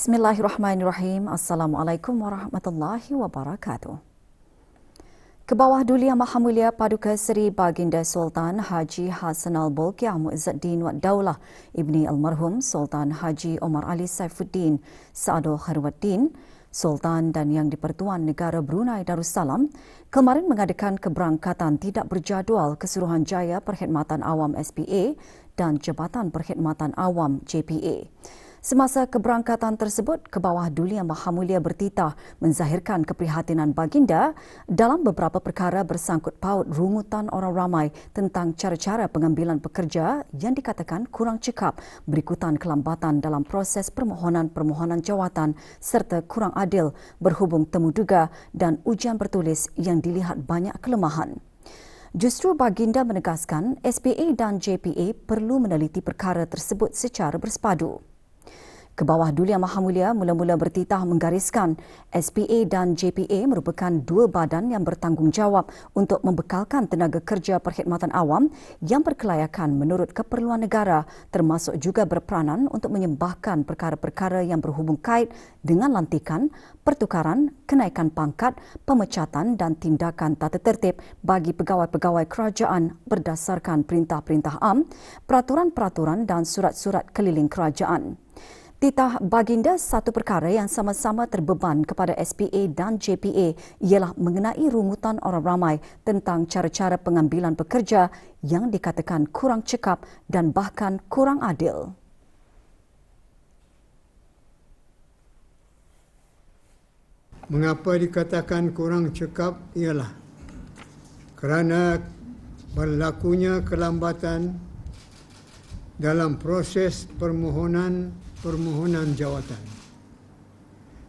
Bismillahirrahmanirrahim. Assalamualaikum warahmatullahi wabarakatuh. Kebawah Duli Yang Maha Mulia Paduka Seri Baginda Sultan Haji Hassanal Bolkiah Muizzuddin Wad Daulah Ibni Almarhum Sultan Haji Omar Ali Saifuddin Saadul Khairuddin Sultan dan Yang di-Pertuan Negara Brunei Darussalam kemarin mengadakan keberangkatan tidak berjadual ke Suruhanjaya Perkhidmatan Awam SPA dan Jabatan Perkhidmatan Awam JPA. Semasa keberangkatan tersebut, Kebawah Duli Yang Maha Mulia bertitah menzahirkan keprihatinan baginda dalam beberapa perkara bersangkut paut rungutan orang ramai tentang cara-cara pengambilan pekerja yang dikatakan kurang cekap berikutan kelambatan dalam proses permohonan-permohonan jawatan serta kurang adil berhubung temu duga dan ujian bertulis yang dilihat banyak kelemahan. Justru baginda menegaskan SPA dan JPA perlu meneliti perkara tersebut secara bersepadu. Kebawah Duli Yang Maha Mulia mula-mula bertitah menggariskan SPA dan JPA merupakan dua badan yang bertanggungjawab untuk membekalkan tenaga kerja perkhidmatan awam yang berkelayakan menurut keperluan negara termasuk juga berperanan untuk menyembahkan perkara-perkara yang berhubung kait dengan lantikan, pertukaran, kenaikan pangkat, pemecatan dan tindakan tata tertib bagi pegawai-pegawai kerajaan berdasarkan perintah-perintah am, peraturan-peraturan dan surat-surat keliling kerajaan. Titah baginda satu perkara yang sama-sama terbeban kepada SPA dan JPA ialah mengenai rungutan orang ramai tentang cara-cara pengambilan pekerja yang dikatakan kurang cekap dan bahkan kurang adil. Mengapa dikatakan kurang cekap ialah kerana berlakunya kelambatan dalam proses permohonan jawatan.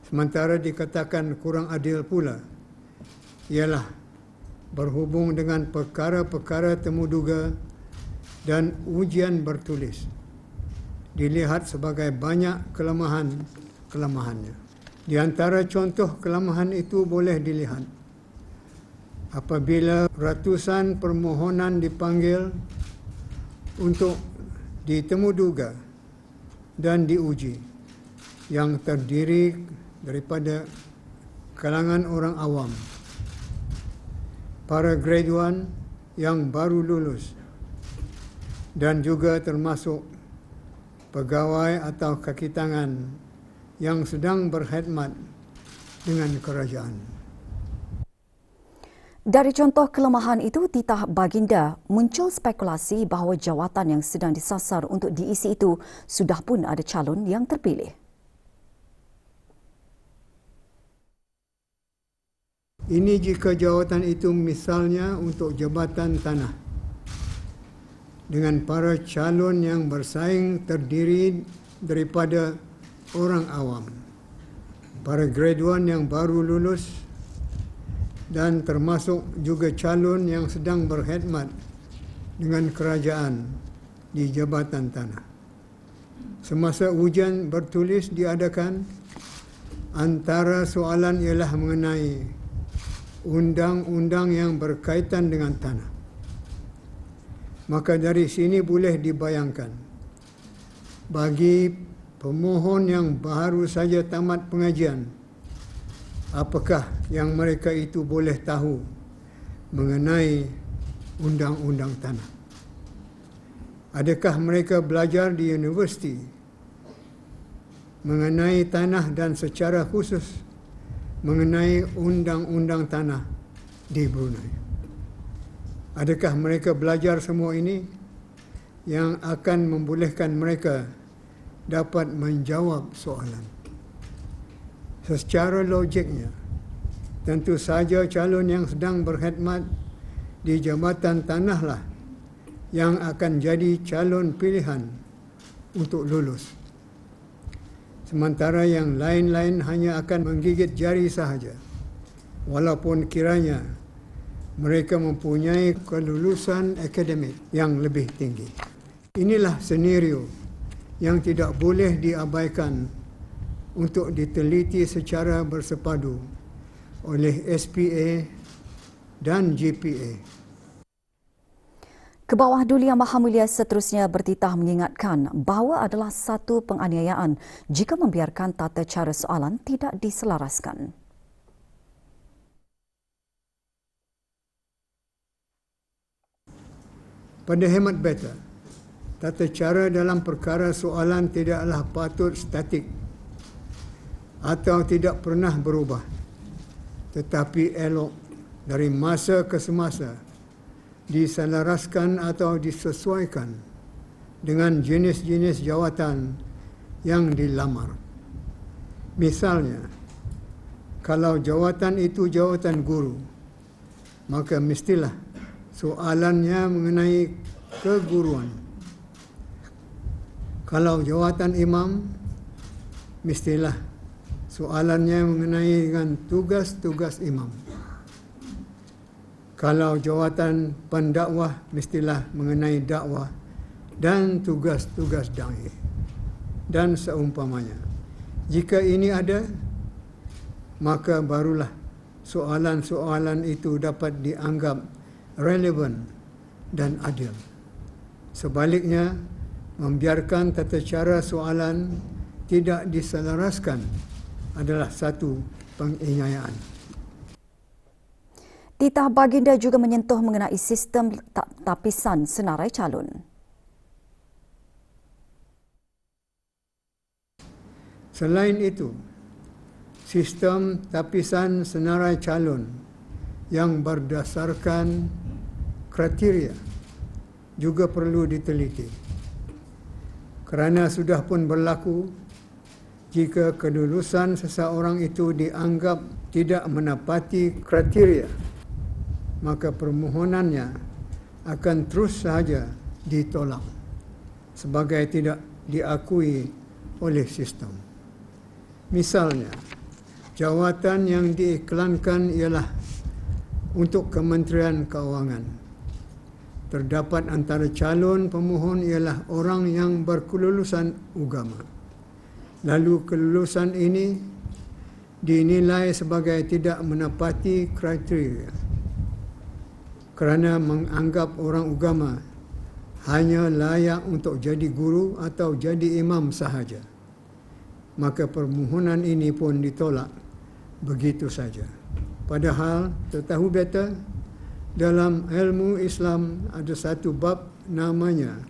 Sementara dikatakan kurang adil pula ialah berhubung dengan perkara-perkara temuduga dan ujian bertulis. Dilihat sebagai banyak kelemahannya. Di antara contoh kelemahan itu boleh dilihat apabila ratusan permohonan dipanggil untuk ditemuduga dan diuji yang terdiri daripada kalangan orang awam, para graduan yang baru lulus dan juga termasuk pegawai atau kaki tangan yang sedang berkhidmat dengan kerajaan. Dari contoh kelemahan itu, titah baginda muncul spekulasi bahawa jawatan yang sedang disasar untuk diisi itu sudah pun ada calon yang terpilih. Ini jika jawatan itu misalnya untuk jabatan tanah dengan para calon yang bersaing terdiri daripada orang awam, para graduan yang baru lulus dan termasuk juga calon yang sedang berkhidmat dengan kerajaan di jabatan tanah. Semasa ujian bertulis diadakan, antara soalan ialah mengenai undang-undang yang berkaitan dengan tanah. Maka dari sini boleh dibayangkan, bagi pemohon yang baru saja tamat pengajian, apakah yang mereka itu boleh tahu mengenai undang-undang tanah? Adakah mereka belajar di universiti mengenai tanah dan secara khusus mengenai undang-undang tanah di Brunei? Adakah mereka belajar semua ini yang akan membolehkan mereka dapat menjawab soalan? Secara logiknya, tentu saja calon yang sedang berkhidmat di jabatan tanahlah yang akan jadi calon pilihan untuk lulus. Sementara yang lain-lain hanya akan menggigit jari sahaja, walaupun kiranya mereka mempunyai kelulusan akademik yang lebih tinggi. Inilah senario yang tidak boleh diabaikan untuk diteliti secara bersepadu oleh SPA dan JPA. Kebawah Duli Yang Maha Mulia seterusnya bertitah mengingatkan bahawa adalah satu penganiayaan jika membiarkan tata cara soalan tidak diselaraskan. Pada hemat beta, tata cara dalam perkara soalan tidaklah patut statik atau tidak pernah berubah, tetapi elok dari masa ke semasa diselaraskan atau disesuaikan dengan jenis-jenis jawatan yang dilamar. Misalnya, kalau jawatan itu jawatan guru, maka mestilah soalannya mengenai keguruan. Kalau jawatan imam, mestilah soalannya mengenai dengan tugas-tugas imam. Kalau jawatan pendakwah, mestilah mengenai dakwah dan tugas-tugas da'i dan seumpamanya. Jika ini ada, maka barulah soalan-soalan itu dapat dianggap relevan dan adil. Sebaliknya, membiarkan tata cara soalan tidak diselaraskan adalah satu penganiayaan. Titah baginda juga menyentuh mengenai sistem tapisan senarai calon. Selain itu, sistem tapisan senarai calon yang berdasarkan kriteria juga perlu diteliti. Kerana sudah pun berlaku, jika kelulusan seseorang itu dianggap tidak menepati kriteria, maka permohonannya akan terus sahaja ditolak sebagai tidak diakui oleh sistem. Misalnya, jawatan yang diiklankan ialah untuk Kementerian Keuangan. Terdapat antara calon pemohon ialah orang yang berkelulusan agama. Lalu kelulusan ini dinilai sebagai tidak menepati kriteria kerana menganggap orang agama hanya layak untuk jadi guru atau jadi imam sahaja. Maka permohonan ini pun ditolak begitu saja. Padahal, tertahu beta, dalam ilmu Islam ada satu bab namanya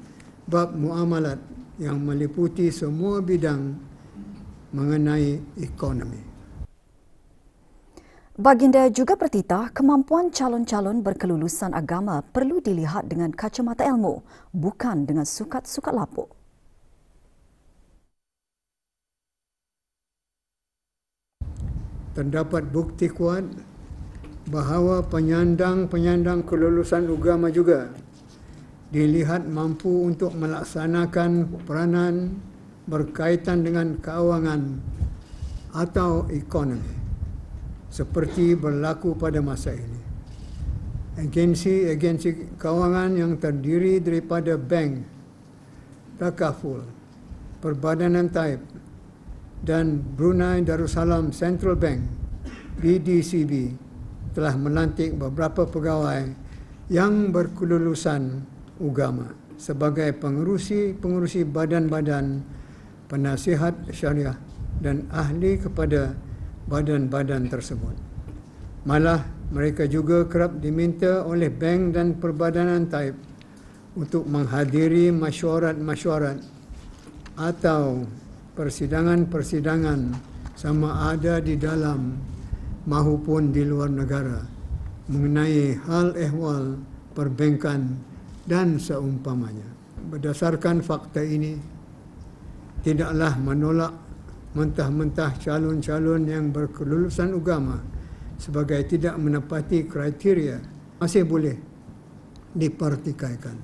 bab muamalat yang meliputi semua bidang mengenai ekonomi. Baginda juga bertitah kemampuan calon-calon berkelulusan agama perlu dilihat dengan kacamata ilmu, bukan dengan sukat-sukat lapuk. Terdapat bukti kuat bahawa penyandang-penyandang kelulusan agama juga dilihat mampu untuk melaksanakan peranan berkaitan dengan keuangan atau ekonomi, seperti berlaku pada masa ini. Agensi-agensi kewangan yang terdiri daripada bank, takaful, Perbadanan Taib dan Brunei Darussalam Central Bank (BDCB) telah melantik beberapa pegawai yang berkelulusan agama sebagai pengerusi badan-badan penasihat syariah dan ahli kepada badan-badan tersebut. Malah mereka juga kerap diminta oleh bank dan Perbadanan Taib untuk menghadiri masyuarat-masyuarat atau persidangan-persidangan sama ada di dalam maupun di luar negara mengenai hal ehwal perbankan dan seumpamanya. Berdasarkan fakta ini, tidaklah menolak mentah-mentah calon-calon yang berkelulusan agama sebagai tidak menepati kriteria masih boleh dipertikaikan.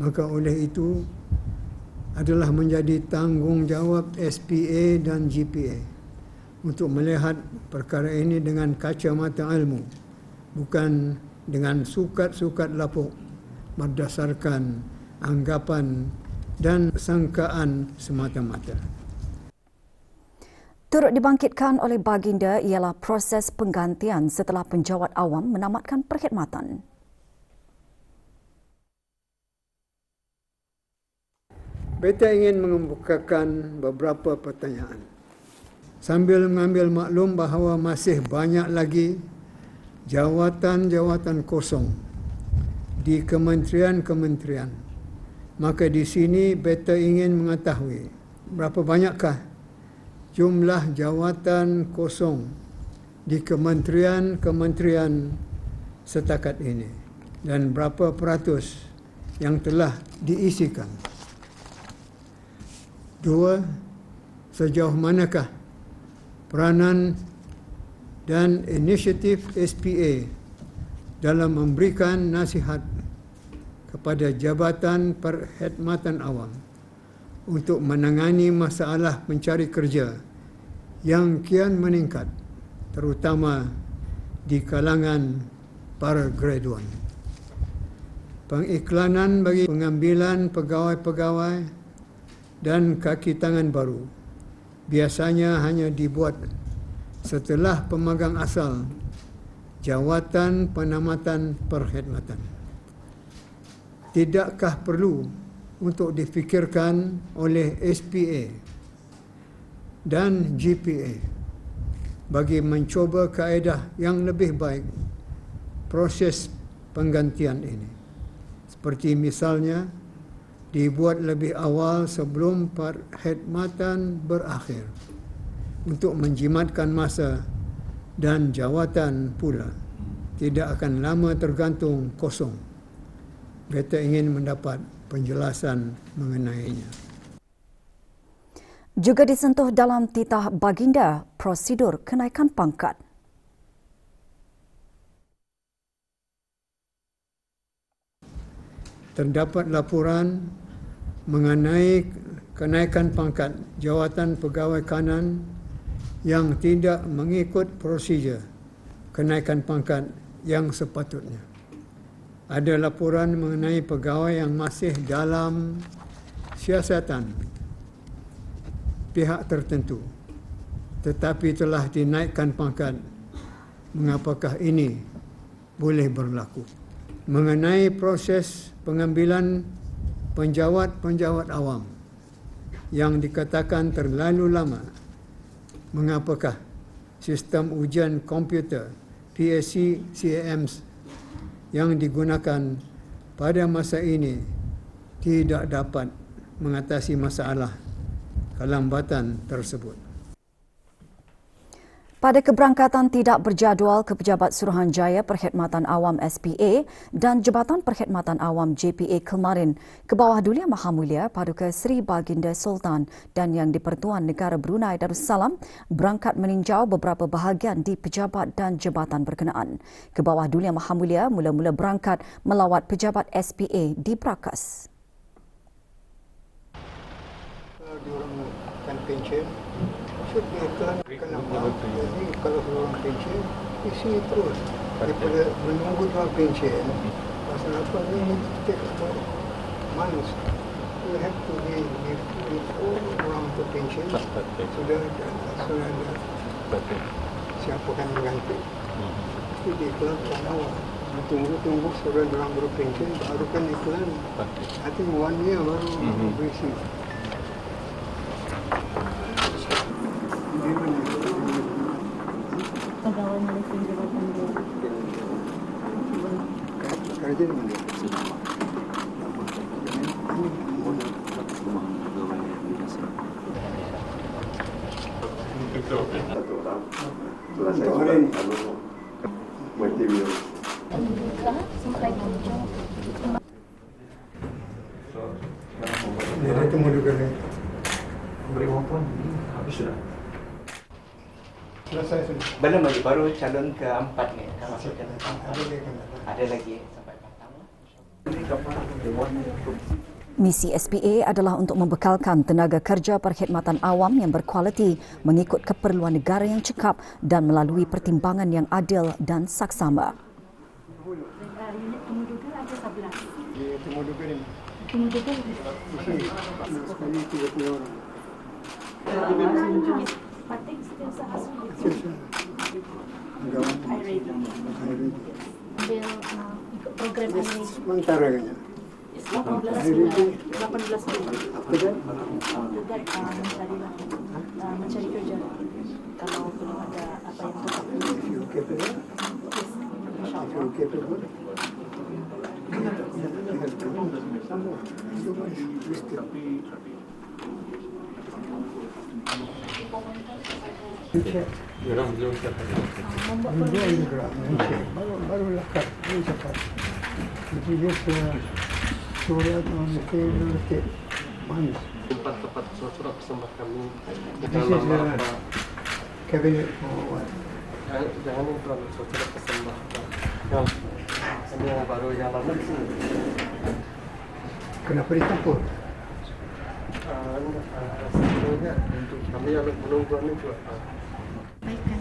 Maka oleh itu adalah menjadi tanggungjawab SPA dan GPA untuk melihat perkara ini dengan kacamata ilmu, bukan dengan sukat-sukat lapuk berdasarkan anggapan dan sangkaan semata-mata. Turut dibangkitkan oleh baginda ialah proses penggantian setelah penjawat awam menamatkan perkhidmatan. Beta ingin mengemukakan beberapa pertanyaan. Sambil mengambil maklum bahawa masih banyak lagi jawatan-jawatan kosong di kementerian-kementerian, maka di sini beta ingin mengetahui berapa banyakkah jumlah jawatan kosong di kementerian-kementerian setakat ini dan berapa peratus yang telah diisikan. 2. Sejauh manakah peranan dan inisiatif SPA dalam memberikan nasihat kepada Jabatan Perkhidmatan Awam untuk menangani masalah pencari kerja yang kian meningkat, terutama di kalangan para graduan. Pengiklanan bagi pengambilan pegawai-pegawai dan kaki tangan baru biasanya hanya dibuat setelah pemagang asal jawatan penamatan perkhidmatan. Tidakkah perlu untuk difikirkan oleh SPA dan GPA bagi mencuba kaedah yang lebih baik proses penggantian ini? Seperti misalnya dibuat lebih awal sebelum perkhidmatan berakhir untuk menjimatkan masa dan jawatan pula tidak akan lama tergantung kosong. Beta ingin mendapat penjelasan mengenainya. Juga disentuh dalam titah baginda prosedur kenaikan pangkat. Terdapat laporan mengenai kenaikan pangkat jawatan pegawai kanan yang tidak mengikut prosedur kenaikan pangkat yang sepatutnya. Ada laporan mengenai pegawai yang masih dalam siasatan pihak tertentu tetapi telah dinaikkan pangkat. Mengapakah ini boleh berlaku? Mengenai proses pengambilan penjawat-penjawat awam yang dikatakan terlalu lama, mengapakah sistem ujian komputer PSC CAMS yang digunakan pada masa ini tidak dapat mengatasi masalah kelambatan tersebut? Pada keberangkatan tidak berjadual ke Pejabat Suruhanjaya Perkhidmatan Awam SPA dan Jabatan Perkhidmatan Awam JPA kemarin, Kebawah Duli Yang Maha Mulia Paduka Seri Baginda Sultan dan Yang di-Pertuan Negara Brunei Darussalam berangkat meninjau beberapa bahagian di pejabat dan jabatan berkenaan. Kebawah Duli Yang Maha Mulia mula-mula berangkat melawat pejabat SPA di Brakas. Diorangkan pencen, kenapa? Jadi kalau orang pencen, isi terus daripada menunggu orang pencen. Pasal apa ni? Kita malas. You have to be before orang tu pencen. Sudah ada siapa kan mengganti. Itu diiklankan awal. Tunggu sudah orang berpencen, baru kan iklan. I think 1 year baru berisi. Pegawai Malaysia Jabatan Kerja di mana? Untuk hari ini. Material. Dia temu juga ni. Beri maupun habis sudah. Selesai sudah. Belum lagi, baru calon keempat ni. Masuk calon keempat. Ada lagi sampai petang. Misi SPA adalah untuk membekalkan tenaga kerja perkhidmatan awam yang berkualiti mengikut keperluan negara yang cekap dan melalui pertimbangan yang adil dan saksama. Unit Temuduga ada 11. Di Temuduga ni. Temuduga Sekali 30 orang. Patik setiap saat ambil ikut program ini. Sementara kanya. 18 bulan. Dekat mencari kerja. Kalau belum ada apa yang tetap. Barulah ini cepat. Jadi dia surat nanti manis. Tempat surat bersama kami This is cabinet for what? jangan itu surat persembahan. Ini yang baru yang lama di sini. Kenapa ditampur? Sebelumnya kami harus menunggu ini juga. Baikkan.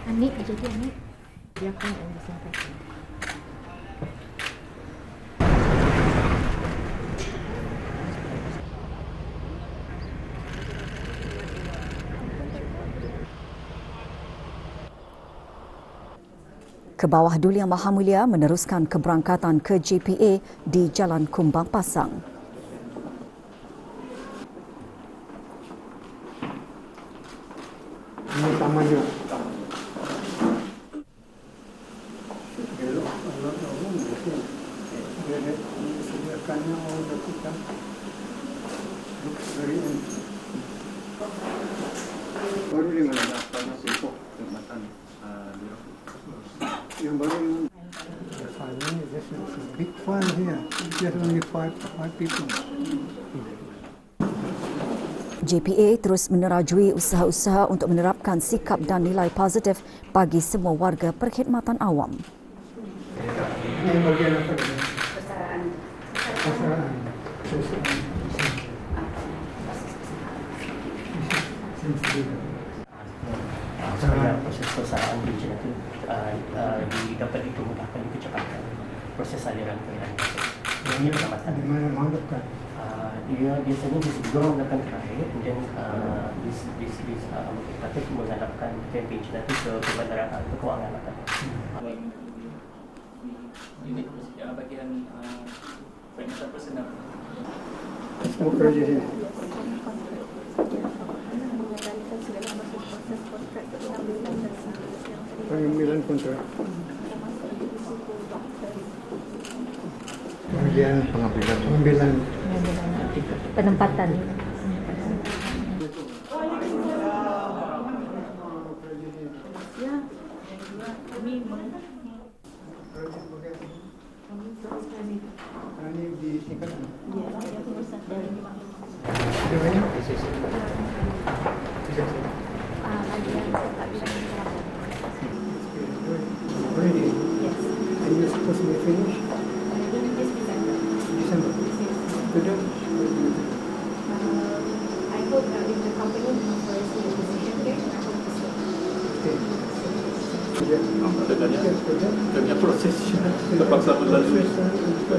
Anik jadi anik. Biarkan yang disampaikan. Ke bawah Duli Yang Maha Mulia meneruskan keberangkatan ke JPA di Jalan Kumbang Pasang. Ini tamannya. Baru di mana? Yang baru there's a big fun here. There's only five people. JPA terus menerajui usaha-usaha untuk menerapkan sikap dan nilai positif bagi semua warga perkhidmatan awam. Ini bagian apa? Kesetaraan. Supaya proses persaraan region itu dapat dimudahkan kecepatan proses aliran pengirian gas. Ini pengamatan. Di mana menghadapkan? Dia biasanya juga menggunakan terakhir, kemudian tapi mengharapkan temperature nanti ke bandaraan ke kewangan akan. Ini bagian peringatan personal. Semua kerja sini. Pengambilan kontrak. Kemudian pengambilan Penempatan. Ini di tingkatan. Already? Yes. And you're supposed to be finished? December. Good. I hope that if the company offers me a position here, I hope to stay. Kerja proses terpaksa melalui SPA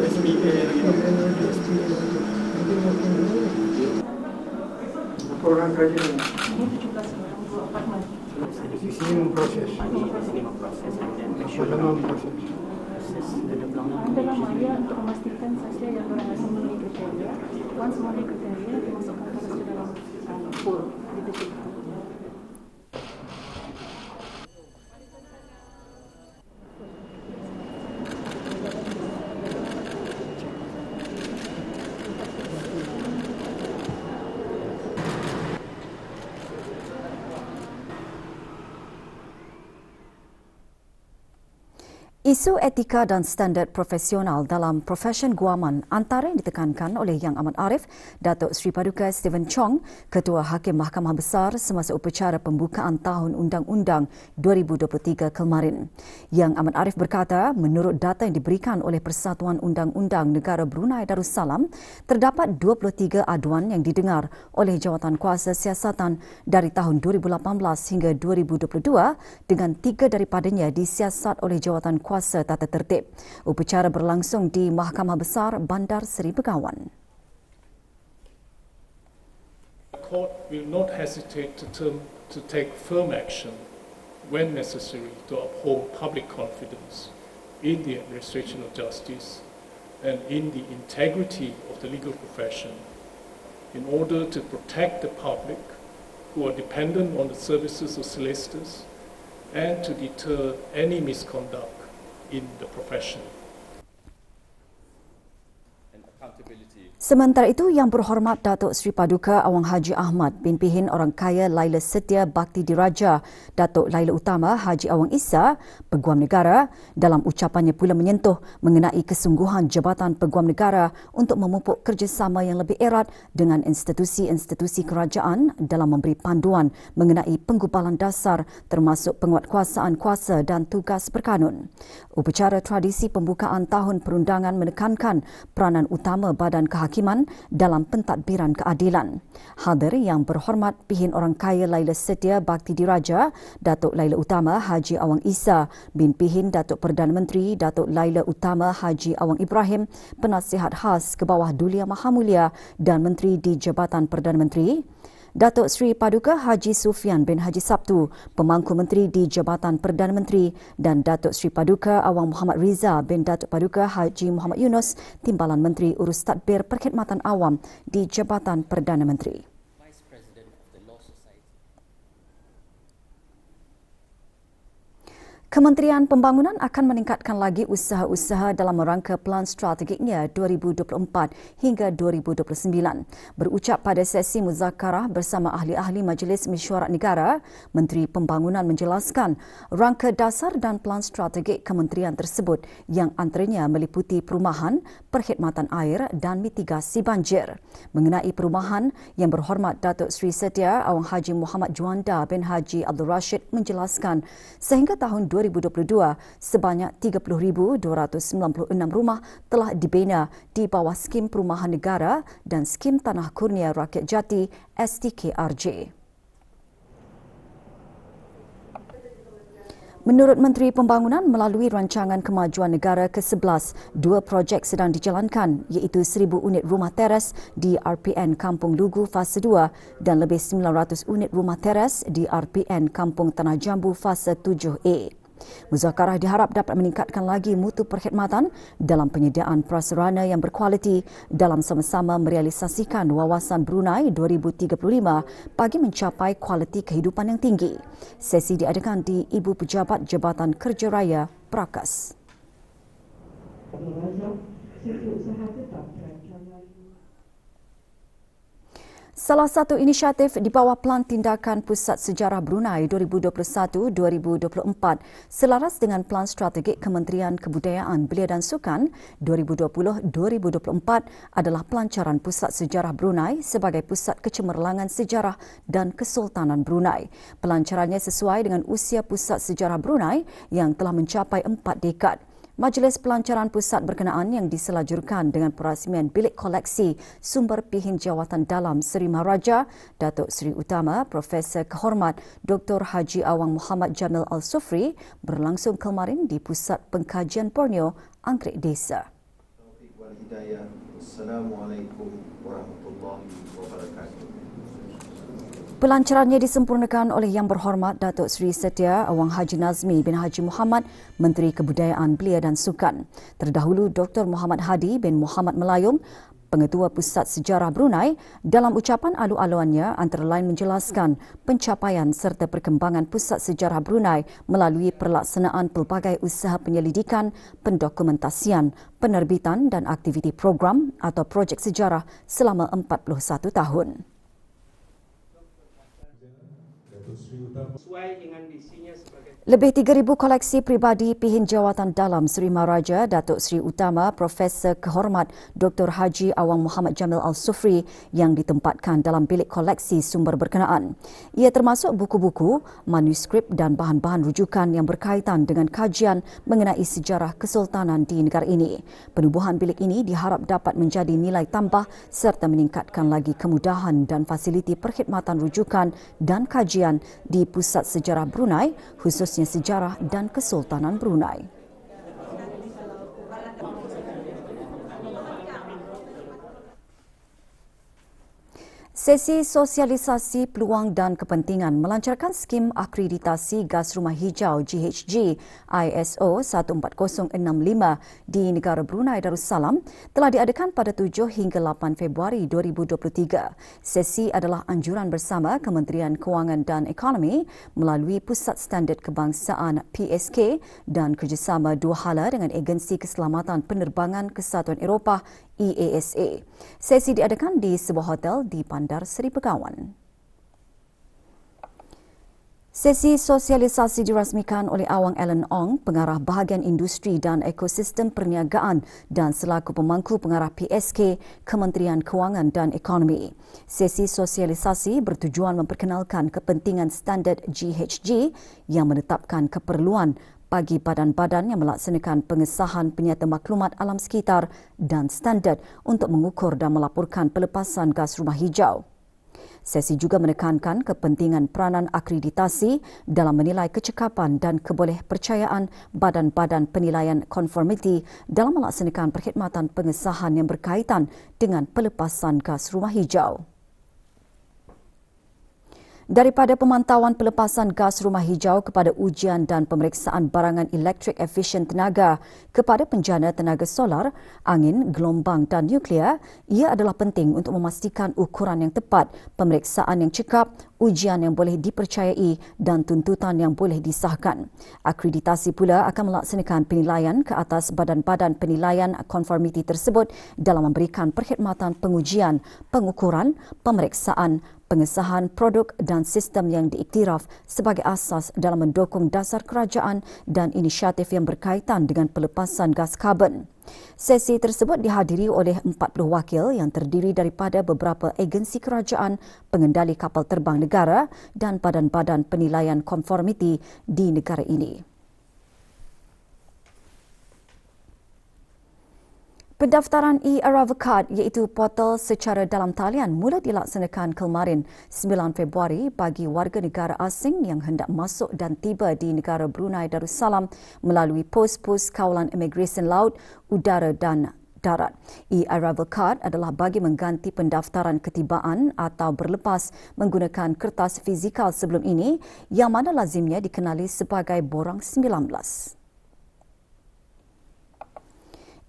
Orang kerja ini. Ini 17 orang, 24 malam. Di sini memproses. Ini memproses kemudian Lama memproses. proses dalam Dalam hanya untuk memastikan saja yang berhasil memenuhi kriteria. Once memenuhi kriteria, dimasukkan terus ke dalam pool di detik. Isu etika dan standard profesional dalam profesion guaman antara yang ditekankan oleh Yang Amat Arif, Datuk Seri Paduka Stephen Chong, Ketua Hakim Mahkamah Besar semasa upacara pembukaan Tahun Undang-Undang 2023 kemarin. Yang Amat Arif berkata, menurut data yang diberikan oleh Persatuan Undang-Undang Negara Brunei Darussalam, terdapat 23 aduan yang didengar oleh Jawatan Kuasa Siasatan dari tahun 2018 hingga 2022 dengan 3 daripadanya disiasat oleh Jawatan Kuasa Tata Tertib. Upacara berlangsung di Mahkamah Besar Bandar Seri Begawan. The court will not hesitate to take firm action when necessary to uphold public confidence in the administration of justice and in the integrity of the legal profession in order to protect the public who are dependent on the services of solicitors and to deter any misconduct in the profession. Sementara itu, Yang Berhormat Datuk Seri Paduka Awang Haji Ahmad bin Pihin Orang Kaya Laila Setia Bakti Diraja Datuk Laila Utama Haji Awang Issa, Peguam Negara, dalam ucapannya pula menyentuh mengenai kesungguhan Jabatan Peguam Negara untuk memupuk kerjasama yang lebih erat dengan institusi-institusi kerajaan dalam memberi panduan mengenai penggubalan dasar termasuk penguatkuasaan kuasa dan tugas berkanun. Upacara tradisi pembukaan tahun perundangan menekankan peranan utama Badan Kehakiman dalam pentadbiran keadilan. Hadir Yang Berhormat Pihin Orang Kaya Laila Setia Bakti Diraja Datuk Laila Utama Haji Awang Issa bin Pihin Datuk Perdana Menteri Datuk Laila Utama Haji Awang Ibrahim, Penasihat Khas ke bawah Duli Yang Maha Mulia dan Menteri di Jabatan Perdana Menteri, Datuk Seri Paduka Haji Sufian bin Haji Sabtu, Pemangku Menteri di Jabatan Perdana Menteri, dan Datuk Seri Paduka Awang Muhammad Riza bin Datuk Paduka Haji Muhammad Yunus, Timbalan Menteri Urus Tadbir Perkhidmatan Awam di Jabatan Perdana Menteri. Kementerian Pembangunan akan meningkatkan lagi usaha-usaha dalam rangka pelan strategiknya 2024 hingga 2029. Berucap pada sesi muzakarah bersama ahli-ahli Majlis Mesyuarat Negara, Menteri Pembangunan menjelaskan rangka dasar dan pelan strategik kementerian tersebut yang antaranya meliputi perumahan, perkhidmatan air dan mitigasi banjir. Mengenai perumahan, Yang Berhormat Datuk Seri Setia Awang Haji Muhammad Juanda bin Haji Abdul Rashid menjelaskan sehingga tahun 2022, sebanyak 30,296 rumah telah dibina di bawah skim perumahan negara dan skim Tanah Kurnia Rakyat Jati STKRJ. Menurut Menteri Pembangunan, melalui Rancangan Kemajuan Negara ke-11, 2 projek sedang dijalankan iaitu 1,000 unit rumah teres di RPN Kampung Lugu Fasa 2 dan lebih 900 unit rumah teres di RPN Kampung Tanah Jambu Fasa 7A. Muzakarah diharap dapat meningkatkan lagi mutu perkhidmatan dalam penyediaan prasarana yang berkualiti dalam sama-sama merealisasikan Wawasan Brunei 2035 bagi mencapai kualiti kehidupan yang tinggi. Sesi diadakan di Ibu Pejabat Jabatan Kerja Raya, Prakas. Salah satu inisiatif di bawah Pelan Tindakan Pusat Sejarah Brunei 2021-2024 selaras dengan Pelan Strategik Kementerian Kebudayaan, Belia dan Sukan 2020-2024 adalah pelancaran Pusat Sejarah Brunei sebagai Pusat Kecemerlangan Sejarah dan Kesultanan Brunei. Pelancarannya sesuai dengan usia Pusat Sejarah Brunei yang telah mencapai 4 dekad. Majlis pelancaran pusat berkenaan yang diselajurkan dengan perasmian Bilik Koleksi Sumber Pihin Jawatan Dalam Seri Maharaja, Datuk Seri Utama Profesor Kehormat Dr. Haji Awang Muhammad Jamil Al-Sufri berlangsung kemarin di Pusat Pengkajian Borneo, Angkrek Desa. Assalamualaikum warahmatullahi wabarakatuh. Pelancarannya disempurnakan oleh Yang Berhormat Datuk Seri Setia Awang Haji Nazmi bin Haji Muhammad, Menteri Kebudayaan, Belia dan Sukan. Terdahulu Dr. Muhammad Hadi bin Muhammad Melayum, Pengetua Pusat Sejarah Brunei, dalam ucapan alu-aluannya antara lain menjelaskan pencapaian serta perkembangan Pusat Sejarah Brunei melalui pelaksanaan pelbagai usaha penyelidikan, pendokumentasian, penerbitan dan aktiviti program atau projek sejarah selama 41 tahun. Lebih 3,000 koleksi peribadi Pihin Jawatan Dalam Seri Maharaja Datuk Seri Utama Profesor Kehormat Dr. Haji Awang Muhammad Jamil Al-Sufri yang ditempatkan dalam bilik koleksi sumber berkenaan. Ia termasuk buku-buku, manuskrip dan bahan-bahan rujukan yang berkaitan dengan kajian mengenai sejarah kesultanan di negara ini. Penubuhan bilik ini diharap dapat menjadi nilai tambah serta meningkatkan lagi kemudahan dan fasiliti perkhidmatan rujukan dan kajian di Pusat Sejarah Brunei, khususnya sejarah dan Kesultanan Brunei. Sesi sosialisasi peluang dan kepentingan melancarkan skim akreditasi gas rumah hijau GHG ISO 14065 di negara Brunei Darussalam telah diadakan pada 7 hingga 8 Februari 2023. Sesi adalah anjuran bersama Kementerian Kewangan dan Ekonomi melalui Pusat Standard Kebangsaan PSK dan kerjasama dua hala dengan Agensi Keselamatan Penerbangan Kesatuan Eropah EASA. Sesi diadakan di sebuah hotel di Bandar Seri Begawan. Sesi sosialisasi dirasmikan oleh Awang Alan Ong, Pengarah Bahagian Industri dan Ekosistem Perniagaan dan selaku pemangku pengarah PSK Kementerian Kewangan dan Ekonomi. Sesi sosialisasi bertujuan memperkenalkan kepentingan standard GHG yang menetapkan keperluan bagi badan-badan yang melaksanakan pengesahan penyata maklumat alam sekitar dan standard untuk mengukur dan melaporkan pelepasan gas rumah hijau. Sesi juga menekankan kepentingan peranan akreditasi dalam menilai kecekapan dan kebolehpercayaan badan-badan penilaian konformiti dalam melaksanakan perkhidmatan pengesahan yang berkaitan dengan pelepasan gas rumah hijau. Daripada pemantauan pelepasan gas rumah hijau kepada ujian dan pemeriksaan barangan elektrik efisien tenaga kepada penjana tenaga solar, angin, gelombang dan nuklear, ia adalah penting untuk memastikan ukuran yang tepat, pemeriksaan yang cekap, ujian yang boleh dipercayai dan tuntutan yang boleh disahkan. Akreditasi pula akan melaksanakan penilaian ke atas badan-badan penilaian konformiti tersebut dalam memberikan perkhidmatan pengujian, pengukuran, pemeriksaan, pengesahan produk dan sistem yang diiktiraf sebagai asas dalam mendukung dasar kerajaan dan inisiatif yang berkaitan dengan pelepasan gas karbon. Sesi tersebut dihadiri oleh 40 wakil yang terdiri daripada beberapa agensi kerajaan, pengendali kapal terbang negara dan badan-badan penilaian konformiti di negara ini. Pendaftaran e-Arrival Card iaitu portal secara dalam talian mula dilaksanakan kemarin 9 Februari bagi warga negara asing yang hendak masuk dan tiba di negara Brunei Darussalam melalui pos-pos kawalan imigresen laut, udara dan darat. E-Arrival Card adalah bagi mengganti pendaftaran ketibaan atau berlepas menggunakan kertas fizikal sebelum ini yang mana lazimnya dikenali sebagai borang 19.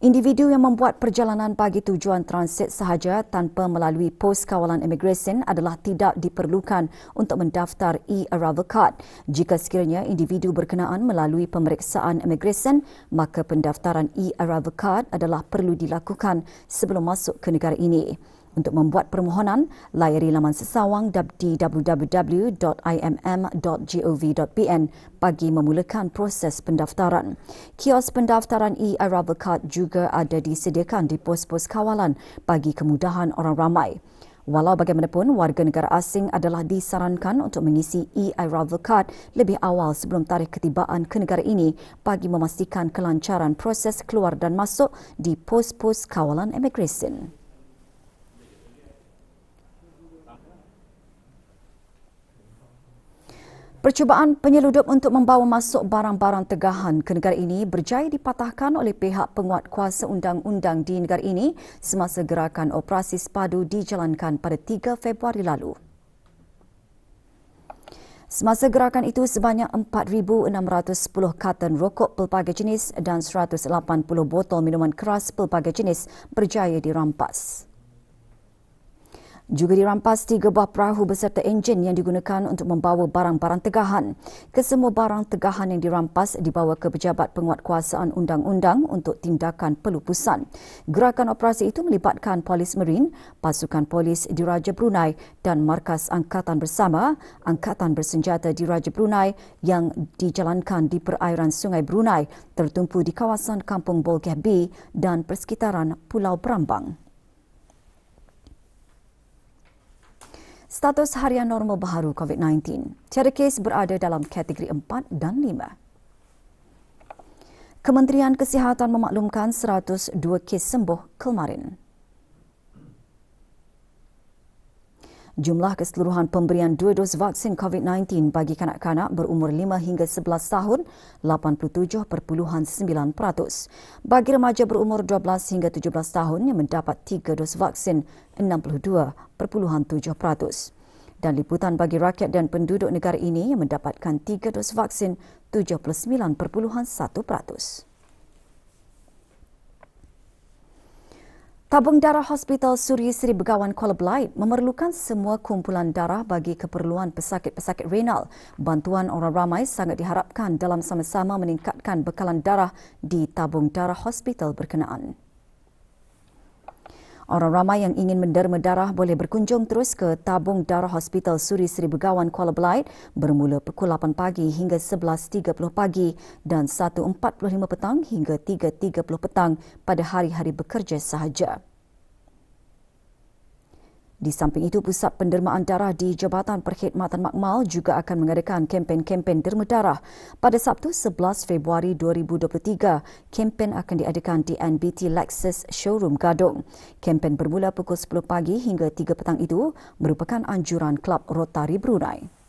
Individu yang membuat perjalanan bagi tujuan transit sahaja tanpa melalui pos kawalan imigresen adalah tidak diperlukan untuk mendaftar e-Arrival Card. Jika sekiranya individu berkenaan melalui pemeriksaan imigresen, maka pendaftaran e-Arrival Card adalah perlu dilakukan sebelum masuk ke negara ini. Untuk membuat permohonan, layari laman sesawang di www.imm.gov.pn bagi memulakan proses pendaftaran. Kios pendaftaran e-Arrival Card juga ada disediakan di pos-pos kawalan bagi kemudahan orang ramai. Walau bagaimanapun, warga negara asing adalah disarankan untuk mengisi e-Arrival Card lebih awal sebelum tarikh ketibaan ke negara ini bagi memastikan kelancaran proses keluar dan masuk di pos-pos kawalan imigresen. Percubaan penyeludup untuk membawa masuk barang-barang tegahan ke negara ini berjaya dipatahkan oleh pihak penguat kuasa undang-undang di negara ini semasa gerakan operasi sepadu dijalankan pada 3 Februari lalu. Semasa gerakan itu, sebanyak 4,610 karton rokok pelbagai jenis dan 180 botol minuman keras pelbagai jenis berjaya dirampas. Juga dirampas 3 buah perahu beserta enjin yang digunakan untuk membawa barang-barang tegahan. Kesemua barang tegahan yang dirampas dibawa ke Pejabat Penguatkuasaan Undang-Undang untuk tindakan pelupusan. Gerakan operasi itu melibatkan Polis Marin, Pasukan Polis Diraja Brunei dan Markas Angkatan Bersama, Angkatan Bersenjata Diraja Brunei yang dijalankan di perairan Sungai Brunei, tertumpu di kawasan Kampung Bolkiah B dan persekitaran Pulau Brambang. Status harian normal baharu COVID-19. Tiada kes berada dalam kategori 4 dan 5. Kementerian Kesihatan memaklumkan 102 kes sembuh kemarin. Jumlah keseluruhan pemberian 2 dos vaksin COVID-19 bagi kanak-kanak berumur 5 hingga 11 tahun, 87.9%. Bagi remaja berumur 12 hingga 17 tahun yang mendapat 3 dos vaksin, 62.7%. Dan liputan bagi rakyat dan penduduk negara ini yang mendapatkan 3 dos vaksin, 79.1%. Tabung darah Hospital Suri Seri Begawan Kuala Belait memerlukan semua kumpulan darah bagi keperluan pesakit-pesakit renal. Bantuan orang ramai sangat diharapkan dalam sama-sama meningkatkan bekalan darah di tabung darah hospital berkenaan. Orang ramai yang ingin menderma darah boleh berkunjung terus ke tabung darah Hospital Suri Seri Begawan Kuala Belait bermula pukul 8 pagi hingga 11.30 pagi dan 1.45 petang hingga 3.30 petang pada hari-hari bekerja sahaja. Di samping itu, Pusat Pendermaan Darah di Jabatan Perkhidmatan Makmal juga akan mengadakan kempen-kempen derma darah. Pada Sabtu 11 Februari 2023, kempen akan diadakan di NBT Lexus Showroom Gadong. Kempen bermula pukul 10 pagi hingga 3 petang itu merupakan anjuran Klub Rotary Brunei.